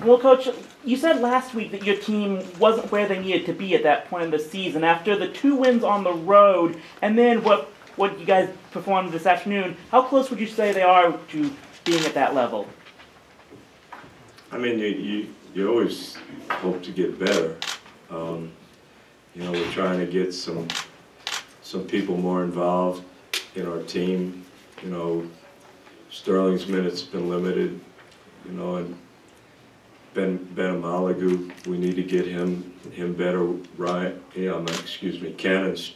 Well, Coach, you said last week that your team wasn't where they needed to be at that point in the season. After the 2 wins on the road, and then what you guys performed this afternoon, how close would you say they are to being at that level? I mean, you always hope to get better. You know, we're trying to get some people more involved in our team. You know, Sterling's minutes have been limited. You know, and Ben Amalagu, we need to get him better. Ryan, excuse me, Cannon's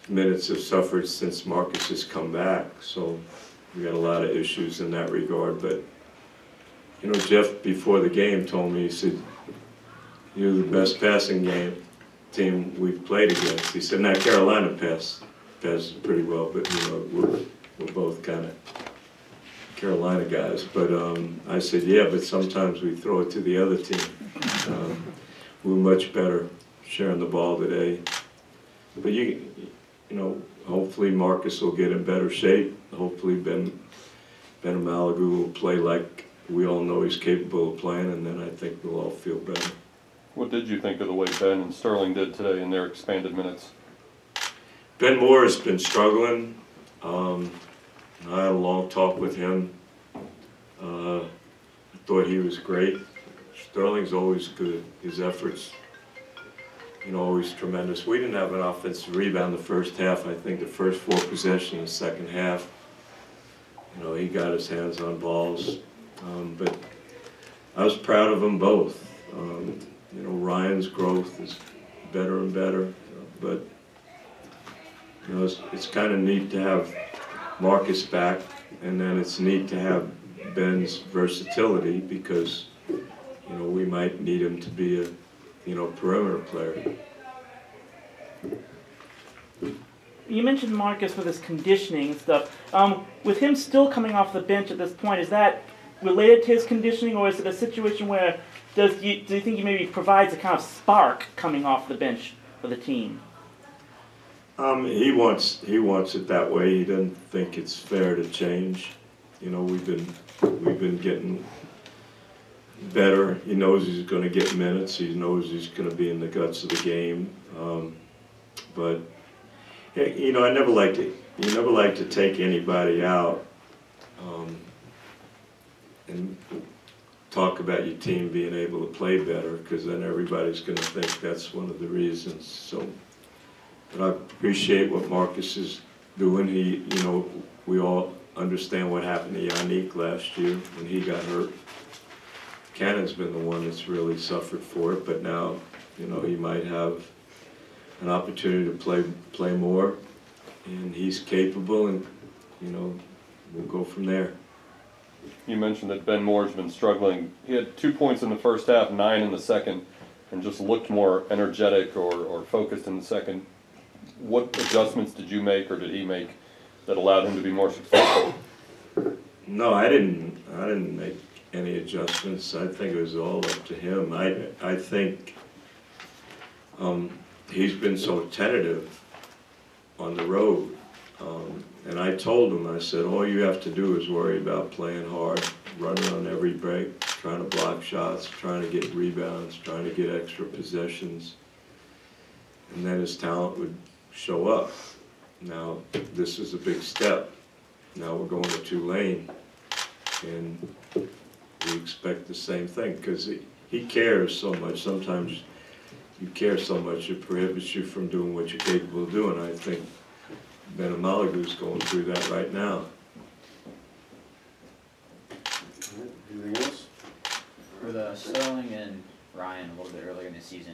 minutes have suffered since Marcus has come back, so we got a lot of issues in that regard. But you know, Jeff before the game told me, he said, "You're the best passing team we've played against." He said, "Now Carolina passes pretty well, but you know, we're both kind of Carolina guys." But I said, "Yeah, but sometimes we throw it to the other team." We're much better sharing the ball today. But you know, hopefully Marcus will get in better shape. Hopefully Ben Amalagu will play like we all know he's capable of playing, and then I think we'll all feel better. What did you think of the way Ben and Sterling did today in their expanded minutes? Ben Moore has been struggling. I had a long talk with him. I thought he was great. Sterling's always good. His efforts, you know, always tremendous. We didn't have an offensive rebound the first half. I think the first 4 possessions in the second half, you know, he got his hands on balls. But I was proud of them both. You know, Ryan's growth is better and better. But, you know, it's kind of neat to have Marcus back, and then it's neat to have Ben's versatility because, you know, we might need him to be a, you know, perimeter player. You mentioned Marcus with his conditioning and stuff. With him still coming off the bench at this point, is that related to his conditioning, or is it a situation where do you think he maybe provides a kind of spark coming off the bench for the team? He wants it that way. He doesn't think it's fair to change. You know, we've been getting better. He knows he's going to get minutes. He knows he's going to be in the guts of the game. But you know, you never like to take anybody out and talk about your team being able to play better, because then everybody's going to think that's one of the reasons. So, but I appreciate what Marcus is doing. He, you know, we all understand what happened to Yannick last year when he got hurt. Cannon's been the one that's really suffered for it, but now, you know, he might have an opportunity to play more, and he's capable, and, you know, we'll go from there. You mentioned that Ben Moore's been struggling. He had 2 points in the first half, 9 in the second, and just looked more energetic or focused in the second. What adjustments did you make, or did he make, that allowed him to be more successful? No, I didn't make any adjustments. I think it was all up to him. I think he's been so tentative on the road. And I told him, I said, all you have to do is worry about playing hard, running on every break, trying to block shots, trying to get rebounds, trying to get extra possessions. And then his talent would show up. Now, this is a big step. Now we're going to Tulane, and we expect the same thing, because he cares so much. Sometimes you care so much it prohibits you from doing what you're capable of doing. I think Ben Amalagu's going through that right now. Anything else? For the Sterling and Ryan a little bit earlier in the season,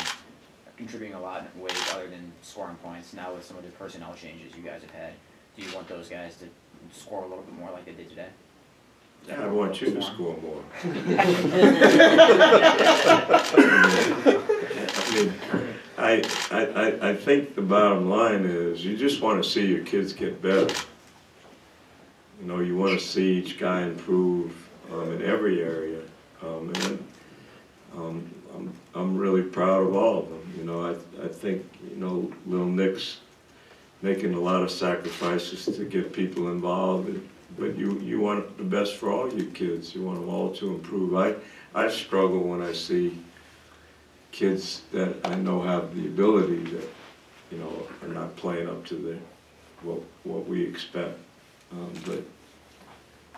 contributing a lot in ways other than scoring points. Now with some of the personnel changes you guys have had, do you want those guys to score a little bit more like they did today? Yeah, I want you to score more. I think the bottom line is you just want to see your kids get better. You know, you want to see each guy improve in every area. I'm really proud of all of them. You know, I think, you know, little Nick's making a lot of sacrifices to get people involved. But you want the best for all your kids. You want them all to improve. I struggle when I see kids that I know have the ability that, you know, are not playing up to what we expect. But,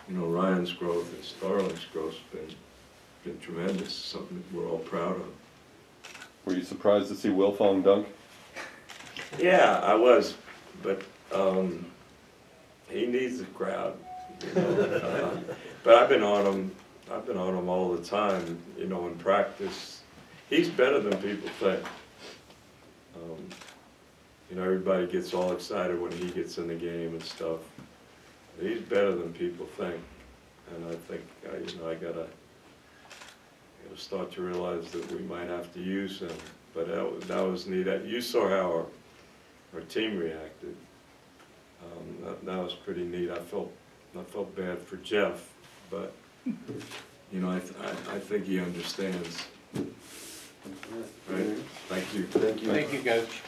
you know, Ryan's growth and Starling's growth has been tremendous, something that we're all proud of. Were you surprised to see Wilfong dunk? Yeah, I was, but he needs the crowd. You know? But I've been on him all the time. You know, in practice, he's better than people think. You know, everybody gets all excited when he gets in the game and stuff. He's better than people think, and I think you know, I gotta start to realize that we might have to use him. But that was neat. You saw how our team reacted. That was pretty neat. I felt bad for Jeff, but you know, I think he understands. Right? Thank you. Thank you. Thank you, Coach.